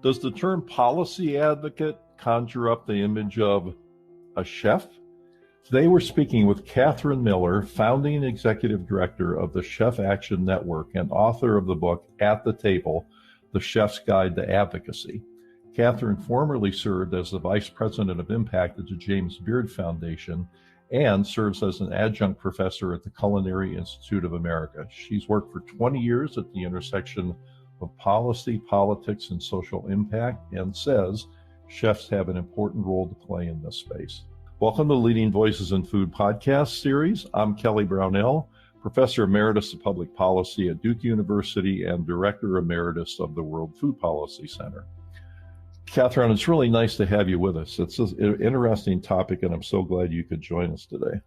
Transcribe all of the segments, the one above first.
Does the term policy advocate conjure up the image of a chef? Today we're speaking with Katherine Miller, founding executive director of the Chef Action Network and author of the book At the Table, The Chef's Guide to Advocacy. Katherine formerly served as the vice president of impact at the James Beard Foundation and serves as an adjunct professor at the Culinary Institute of America. She's worked for 20 years at the intersection of policy, politics, and social impact, and says chefs have an important role to play in this space. Welcome to Leading Voices in Food podcast series. I'm Kelly Brownell, Professor Emeritus of Public Policy at Duke University and Director Emeritus of the World Food Policy Center. Katherine, it's really nice to have you with us. It's an interesting topic, and I'm so glad you could join us today.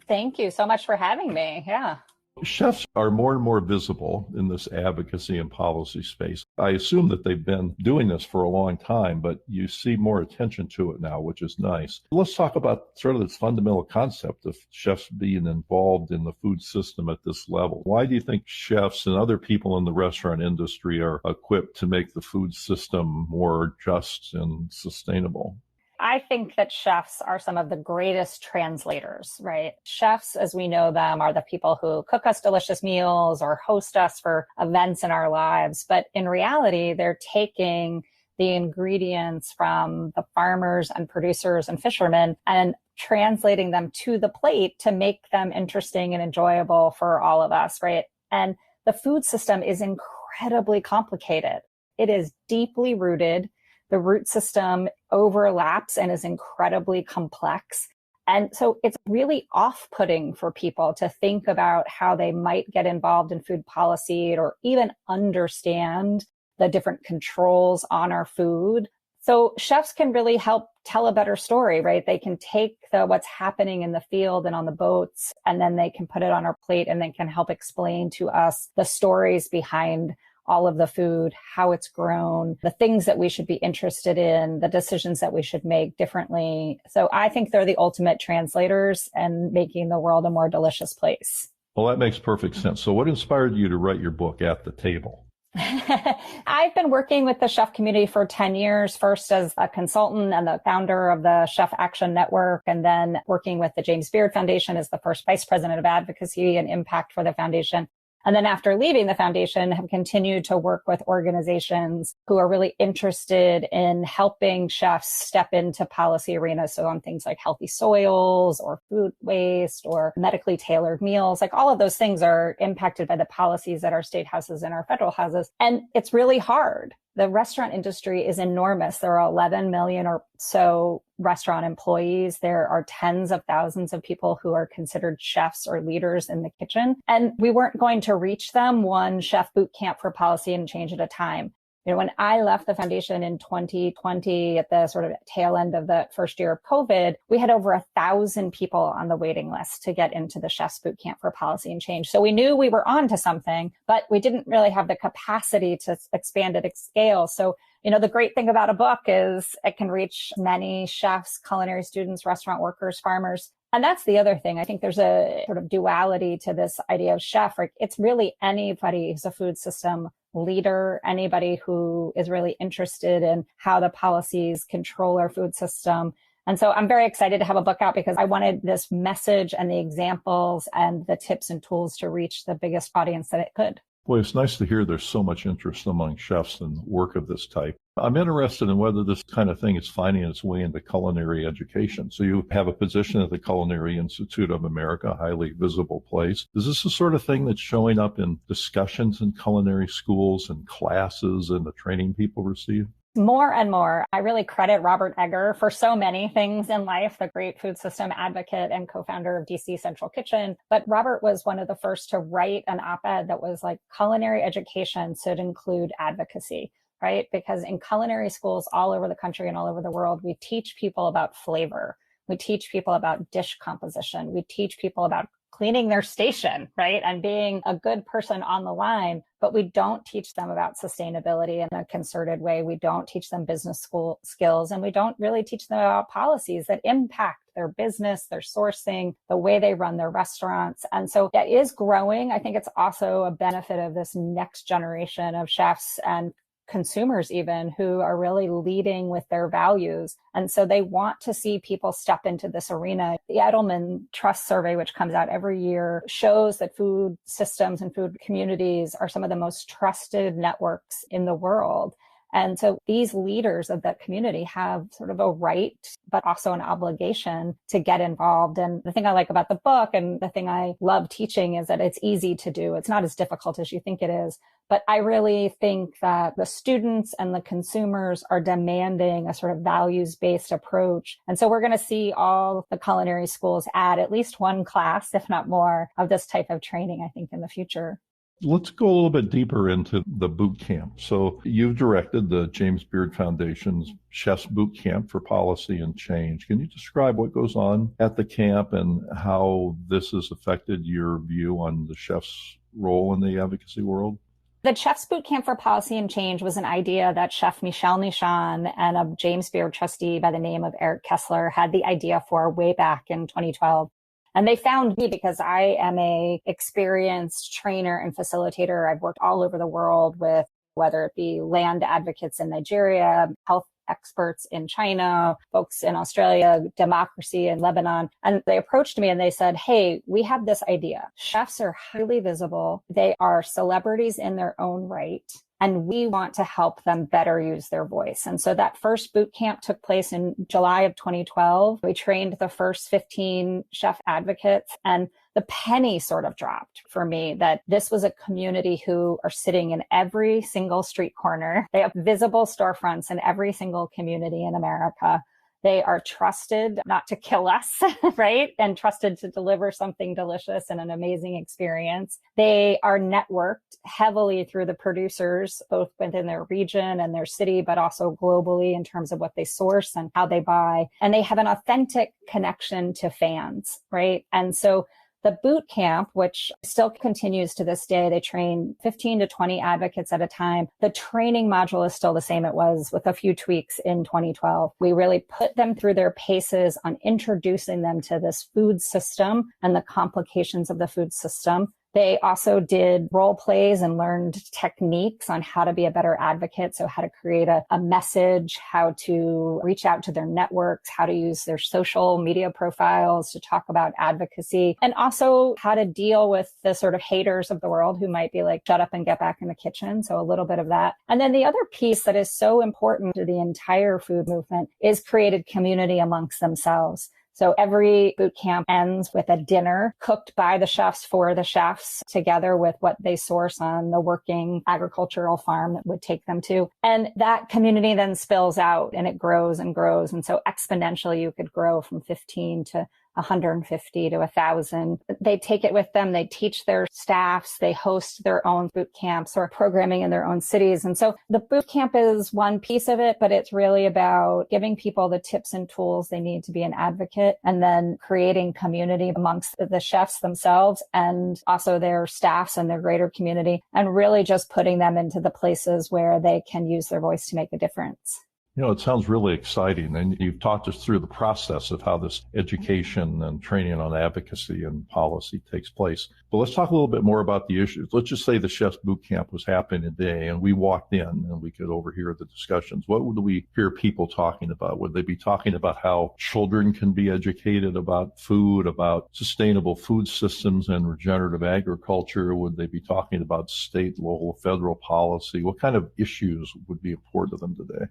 Thank you so much for having me. Yeah. Chefs are more and more visible in this advocacy and policy space. I assume that they've been doing this for a long time, but you see more attention to it now, which is nice. Let's talk about sort of this fundamental concept of chefs being involved in the food system at this level. Why do you think chefs and other people in the restaurant industry are equipped to make the food system more just and sustainable? I think that chefs are some of the greatest translators, right? Chefs, as we know them, are the people who cook us delicious meals or host us for events in our lives. But in reality, they're taking the ingredients from the farmers and producers and fishermen and translating them to the plate to make them interesting and enjoyable for all of us, right? And the food system is incredibly complicated. It is deeply rooted. The root system overlaps and is incredibly complex. And so it's really off-putting for people to think about how they might get involved in food policy or even understand the different controls on our food. So chefs can really help tell a better story, right? They can take what's happening in the field and on the boats, and then they can put it on our plate and they can help explain to us the stories behind all of the food, how it's grown, the things that we should be interested in, the decisions that we should make differently. So I think they're the ultimate translators and making the world a more delicious place. Well, that makes perfect sense. So what inspired you to write your book, At the Table? I've been working with the chef community for 10 years, first as a consultant and the founder of the Chef Action Network, and then working with the James Beard Foundation as the first vice president of advocacy and impact for the foundation. And then after leaving the foundation, have continued to work with organizations who are really interested in helping chefs step into policy arenas. So on things like healthy soils or food waste or medically tailored meals, like all of those things are impacted by the policies at our state houses and our federal houses. And it's really hard. The restaurant industry is enormous. There are 11 million or so restaurant employees. There are tens of thousands of people who are considered chefs or leaders in the kitchen. And we weren't going to reach them one chef boot camp for policy and change at a time. You know, when I left the foundation in 2020 at the sort of tail end of the first year of COVID, we had over 1,000 people on the waiting list to get into the Chef's Boot Camp for Policy and Change. So we knew we were on to something, but we didn't really have the capacity to expand at scale. So, you know, the great thing about a book is it can reach many chefs, culinary students, restaurant workers, farmers. And that's the other thing. I think there's a sort of duality to this idea of chef. Like it's really anybody who's a food system leader, anybody who is really interested in how the policies control our food system. And so I'm very excited to have a book out because I wanted this message and the examples and the tips and tools to reach the biggest audience that it could. Boy, it's nice to hear there's so much interest among chefs in work of this type. I'm interested in whether this kind of thing is finding its way into culinary education. So you have a position at the Culinary Institute of America, a highly visible place. Is this the sort of thing that's showing up in discussions in culinary schools and classes and the training people receive? More and more. I really credit Robert Egger for so many things in life, the great food system advocate and co-founder of DC Central Kitchen. But Robert was one of the first to write an op-ed that was like culinary education should include advocacy, right? Because in culinary schools all over the country and all over the world, we teach people about flavor. We teach people about dish composition. We teach people about cleaning their station, right? And being a good person on the line, but we don't teach them about sustainability in a concerted way. We don't teach them business school skills, and we don't really teach them about policies that impact their business, their sourcing, the way they run their restaurants. And so that is growing. I think it's also a benefit of this next generation of chefs and consumers even who are really leading with their values. And so they want to see people step into this arena. The Edelman Trust Survey, which comes out every year, shows that food systems and food communities are some of the most trusted networks in the world. And so these leaders of that community have sort of a right, but also an obligation to get involved. And the thing I like about the book and the thing I love teaching is that it's easy to do. It's not as difficult as you think it is. But I really think that the students and the consumers are demanding a sort of values-based approach. And so we're going to see all the culinary schools add at least one class, if not more, of this type of training, I think, in the future. Let's go a little bit deeper into the boot camp. So you've directed the James Beard Foundation's Chef's Boot Camp for Policy and Change. Can you describe what goes on at the camp and how this has affected your view on the chef's role in the advocacy world? The Chef's Boot Camp for Policy and Change was an idea that Chef Michel Nichon and a James Beard trustee by the name of Eric Kessler had the idea for way back in 2012. And they found me because I am a experienced trainer and facilitator. I've worked all over the world with whether it be land advocates in Nigeria, health experts in China, folks in Australia, democracy in Lebanon. And they approached me and they said, hey, we have this idea. Chefs are highly visible. They are celebrities in their own right. And we want to help them better use their voice. And so that first boot camp took place in July of 2012. We trained the first 15 chef advocates, and the penny sort of dropped for me that this was a community who are sitting in every single street corner. They have visible storefronts in every single community in America. They are trusted not to kill us, right? And trusted to deliver something delicious and an amazing experience. They are networked heavily through the producers, both within their region and their city, but also globally in terms of what they source and how they buy. And they have an authentic connection to fans, right? And so the boot camp, which still continues to this day, they train 15 to 20 advocates at a time. The training module is still the same it was with a few tweaks in 2012. We really put them through their paces on introducing them to this food system and the complications of the food system. They also did role plays and learned techniques on how to be a better advocate. So how to create a message, how to reach out to their networks, how to use their social media profiles to talk about advocacy, and also how to deal with the sort of haters of the world who might be like, shut up and get back in the kitchen. So a little bit of that. And then the other piece that is so important to the entire food movement is created community amongst themselves. So every boot camp ends with a dinner cooked by the chefs for the chefs together with what they source on the working agricultural farm that would take them to. And that community then spills out and it grows and grows. And so exponentially you could grow from 15 to 150 to 1,000. They take it with them. They teach their staffs. They host their own boot camps or programming in their own cities. And so the boot camp is one piece of it, but it's really about giving people the tips and tools they need to be an advocate and then creating community amongst the chefs themselves and also their staffs and their greater community and really just putting them into the places where they can use their voice to make a difference. You know, it sounds really exciting, and you've talked us through the process of how this education and training on advocacy and policy takes place. But let's talk a little bit more about the issues. Let's just say the Chef's Boot Camp was happening today, and we walked in and we could overhear the discussions. What would we hear people talking about? Would they be talking about how children can be educated about food, about sustainable food systems and regenerative agriculture? Would they be talking about state, local, federal policy? What kind of issues would be important to them today?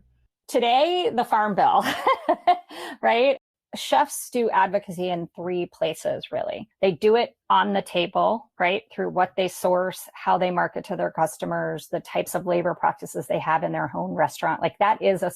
Today, the Farm Bill, right? Chefs do advocacy in three places, really. They do it on the table, right? Through what they source, how they market to their customers, the types of labor practices they have in their own restaurant. Like that is a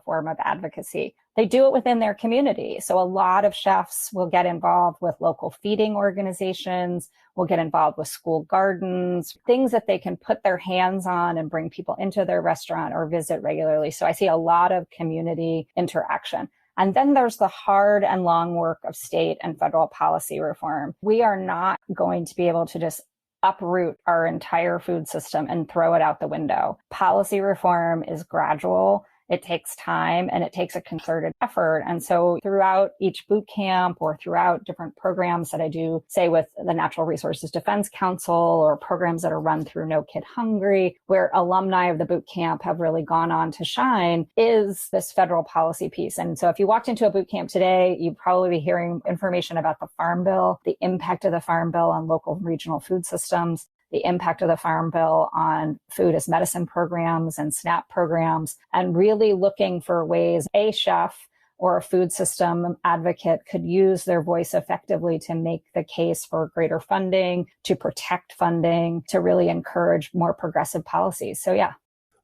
form of advocacy. They do it within their community. So a lot of chefs will get involved with local feeding organizations, will get involved with school gardens, things that they can put their hands on and bring people into their restaurant or visit regularly. So I see a lot of community interaction. And then there's the hard and long work of state and federal policy reform. We are not going to be able to just uproot our entire food system and throw it out the window. Policy reform is gradual. It takes time and it takes a concerted effort. And so throughout each boot camp or throughout different programs that I do, say with the Natural Resources Defense Council or programs that are run through No Kid Hungry, where alumni of the boot camp have really gone on to shine, is this federal policy piece. And so if you walked into a boot camp today, you'd probably be hearing information about the Farm Bill, the impact of the Farm Bill on local and regional food systems, the impact of the Farm Bill on food as medicine programs and SNAP programs, and really looking for ways a chef or a food system advocate could use their voice effectively to make the case for greater funding, to protect funding, to really encourage more progressive policies. So yeah.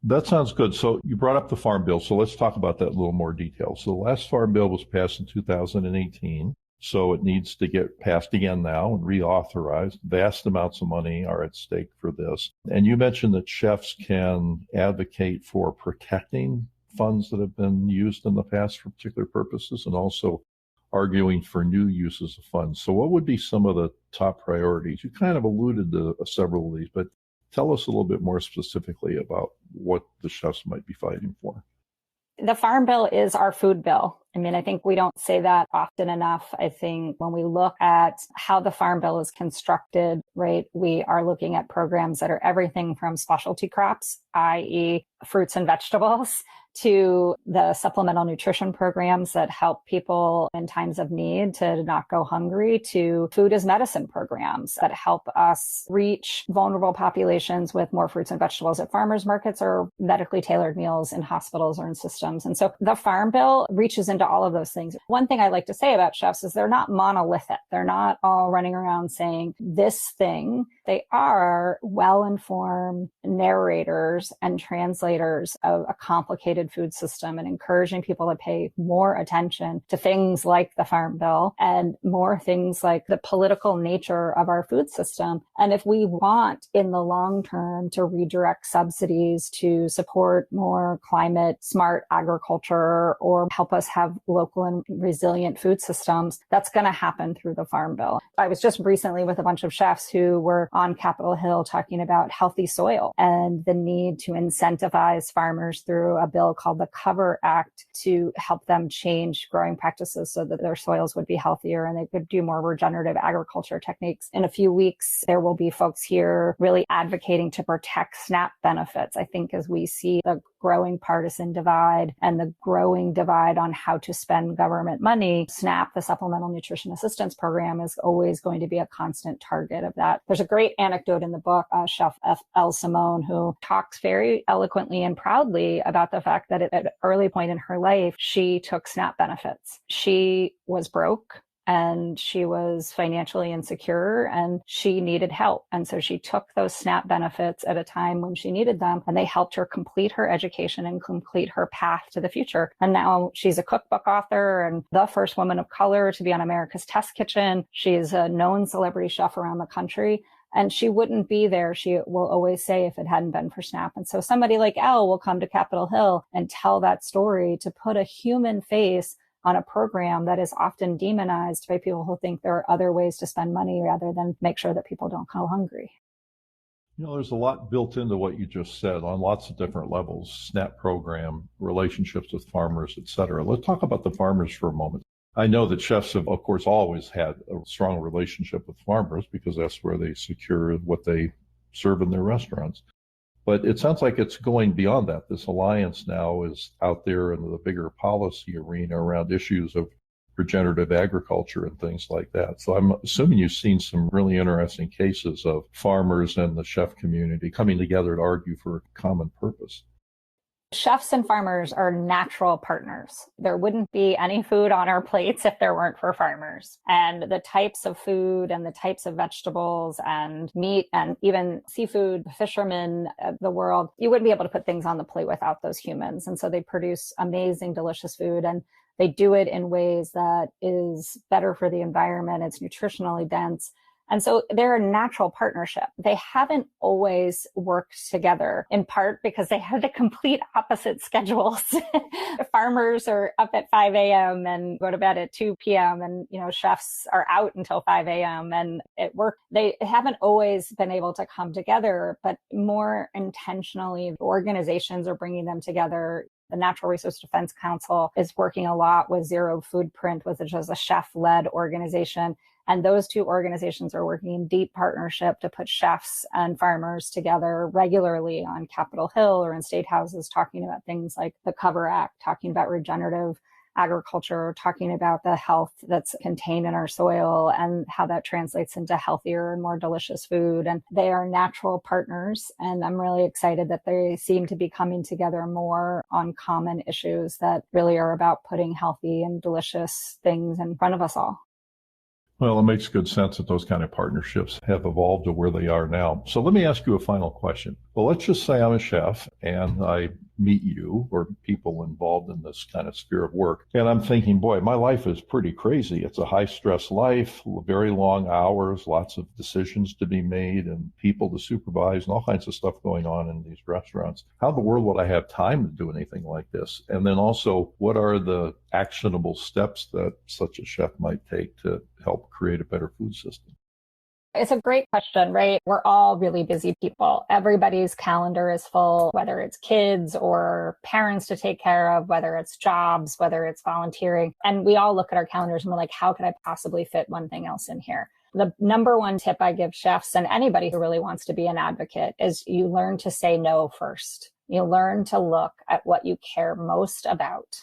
That sounds good. So you brought up the Farm Bill. So let's talk about that in a little more detail. So the last Farm Bill was passed in 2018. So it needs to get passed again now and reauthorized. Vast amounts of money are at stake for this. And you mentioned that chefs can advocate for protecting funds that have been used in the past for particular purposes and also arguing for new uses of funds. So what would be some of the top priorities? You kind of alluded to several of these, but tell us a little bit more specifically about what the chefs might be fighting for. The Farm Bill is our food bill. I mean, I think we don't say that often enough. I think when we look at how the Farm Bill is constructed, right, we are looking at programs that are everything from specialty crops, i.e. fruits and vegetables, to the supplemental nutrition programs that help people in times of need to not go hungry, to food as medicine programs that help us reach vulnerable populations with more fruits and vegetables at farmers markets or medically tailored meals in hospitals or in systems. And so the Farm Bill reaches into all of those things. One thing I like to say about chefs is they're not monolithic. They're not all running around saying this thing. They are well-informed narrators and translators of a complicated food system and encouraging people to pay more attention to things like the Farm Bill and more things like the political nature of our food system. And if we want in the long term to redirect subsidies to support more climate smart agriculture or help us have local and resilient food systems, that's going to happen through the Farm Bill. I was just recently with a bunch of chefs who were on Capitol Hill talking about healthy soil and the need to incentivize farmers through a bill called the Cover Act to help them change growing practices so that their soils would be healthier and they could do more regenerative agriculture techniques. In a few weeks, there will be folks here really advocating to protect SNAP benefits. I think as we see the growing partisan divide and the growing divide on how to spend government money, SNAP, the Supplemental Nutrition Assistance Program, is always going to be a constant target of that. There's a great anecdote in the book, Chef F.L. Simone, who talks very eloquently and proudly about the fact that at an early point in her life, she took SNAP benefits. She was broke and she was financially insecure and she needed help. And so she took those SNAP benefits at a time when she needed them, and they helped her complete her education and complete her path to the future. And now she's a cookbook author and the first woman of color to be on America's Test Kitchen. She's a known celebrity chef around the country. And she wouldn't be there, she will always say, if it hadn't been for SNAP. And so somebody like Elle will come to Capitol Hill and tell that story to put a human face on a program that is often demonized by people who think there are other ways to spend money rather than make sure that people don't go hungry. You know, there's a lot built into what you just said on lots of different levels, SNAP program, relationships with farmers, et cetera. Let's talk about the farmers for a moment. I know that chefs have, of course, always had a strong relationship with farmers because that's where they secure what they serve in their restaurants. But it sounds like it's going beyond that. This alliance now is out there in the bigger policy arena around issues of regenerative agriculture and things like that. So I'm assuming you've seen some really interesting cases of farmers and the chef community coming together to argue for a common purpose. Chefs and farmers are natural partners. There wouldn't be any food on our plates if there weren't for farmers. And the types of food and the types of vegetables and meat and even seafood, fishermen of the world, you wouldn't be able to put things on the plate without those humans. And so they produce amazing, delicious food, and they do it in ways that is better for the environment. It's nutritionally dense. And so they're a natural partnership. They haven't always worked together, in part because they have the complete opposite schedules. Farmers are up at 5 a.m. and go to bed at 2 p.m. And, chefs are out until 5 a.m. and at work. They haven't always been able to come together, but more intentionally, organizations are bringing them together. The Natural Resource Defense Council is working a lot with Zero Food Print, which is a chef-led organization. And those two organizations are working in deep partnership to put chefs and farmers together regularly on Capitol Hill or in state houses, talking about things like the Cover Act, talking about regenerative agriculture, talking about the health that's contained in our soil and how that translates into healthier and more delicious food. And they are natural partners. And I'm really excited that they seem to be coming together more on common issues that really are about putting healthy and delicious things in front of us all. Well, it makes good sense that those kind of partnerships have evolved to where they are now. So let me ask you a final question. Well, let's just say I'm a chef and I meet you or people involved in this kind of sphere of work. And I'm thinking, boy, my life is pretty crazy. It's a high stress life, very long hours, lots of decisions to be made and people to supervise and all kinds of stuff going on in these restaurants. How in the world would I have time to do anything like this? And then also, what are the actionable steps that such a chef might take to help create a better food system? It's a great question, right? We're all really busy people. Everybody's calendar is full, whether it's kids or parents to take care of, whether it's jobs, whether it's volunteering. And we all look at our calendars and we're like, how could I possibly fit one thing else in here? The number one tip I give chefs and anybody who really wants to be an advocate is you learn to say no first. You learn to look at what you care most about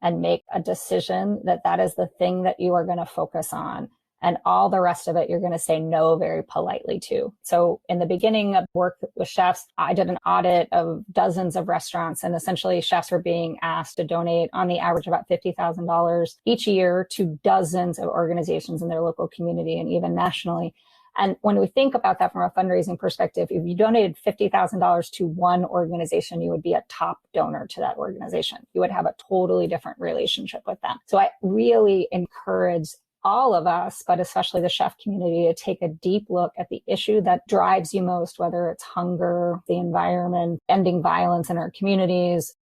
and make a decision that that is the thing that you are going to focus on. And all the rest of it, you're going to say no very politely to. So in the beginning of work with chefs, I did an audit of dozens of restaurants, and essentially chefs were being asked to donate on the average about $50,000 each year to dozens of organizations in their local community and even nationally. And when we think about that from a fundraising perspective, if you donated $50,000 to one organization, you would be a top donor to that organization. You would have a totally different relationship with them. So I really encourage all of us, but especially the chef community, to take a deep look at the issue that drives you most, whether it's hunger, the environment, ending violence in our communities,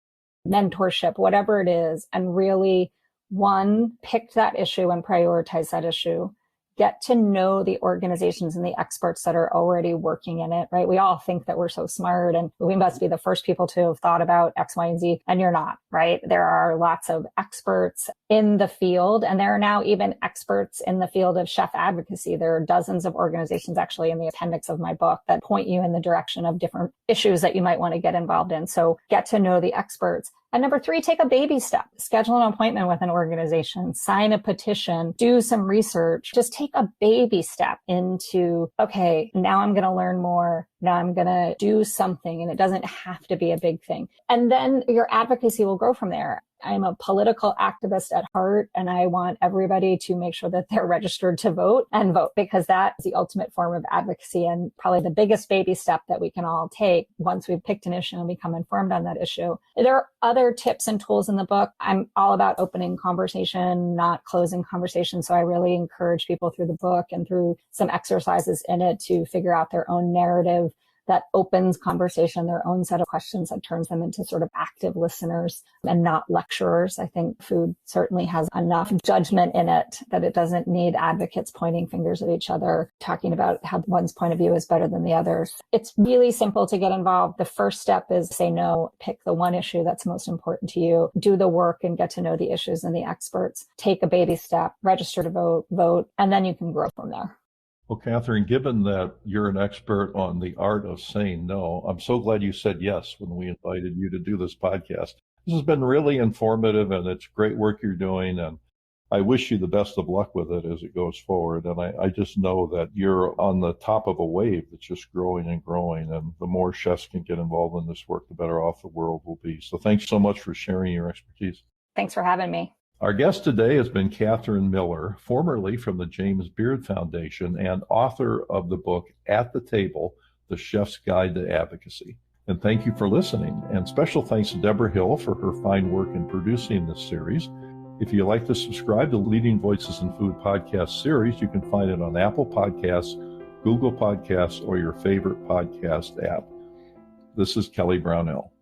mentorship, whatever it is, and really, one, pick that issue and prioritize that issue. Get to know the organizations and the experts that are already working in it, right? We all think that we're so smart and we must be the first people to have thought about X, Y, and Z, and you're not, right? There are lots of experts in the field, and there are now even experts in the field of chef advocacy. There are dozens of organizations actually in the appendix of my book that point you in the direction of different issues that you might want to get involved in. So get to know the experts. And number three, take a baby step. Schedule an appointment with an organization, sign a petition, do some research. Just take a baby step into, okay, now I'm going to learn more. Now I'm going to do something, and it doesn't have to be a big thing. And then your advocacy will grow from there. I'm a political activist at heart, and I want everybody to make sure that they're registered to vote and vote, because that is the ultimate form of advocacy and probably the biggest baby step that we can all take once we've picked an issue and become informed on that issue. There are other tips and tools in the book. I'm all about opening conversation, not closing conversation. So I really encourage people through the book and through some exercises in it to figure out their own narrative that opens conversation, their own set of questions that turns them into sort of active listeners and not lecturers. I think food certainly has enough judgment in it that it doesn't need advocates pointing fingers at each other, talking about how one's point of view is better than the other's. It's really simple to get involved. The first step is say no, pick the one issue that's most important to you, do the work and get to know the issues and the experts, take a baby step, register to vote, and then you can grow from there. Well, Katherine, given that you're an expert on the art of saying no, I'm so glad you said yes when we invited you to do this podcast. This has been really informative, and it's great work you're doing, and I wish you the best of luck with it as it goes forward. And I just know that you're on the top of a wave that's just growing and growing, and the more chefs can get involved in this work, the better off the world will be. So thanks so much for sharing your expertise. Thanks for having me. Our guest today has been Katherine Miller, formerly from the James Beard Foundation and author of the book At the Table, The Chef's Guide to Advocacy. And thank you for listening. And special thanks to Deborah Hill for her fine work in producing this series. If you'd like to subscribe to Leading Voices in Food podcast series, you can find it on Apple Podcasts, Google Podcasts, or your favorite podcast app. This is Kelly Brownell.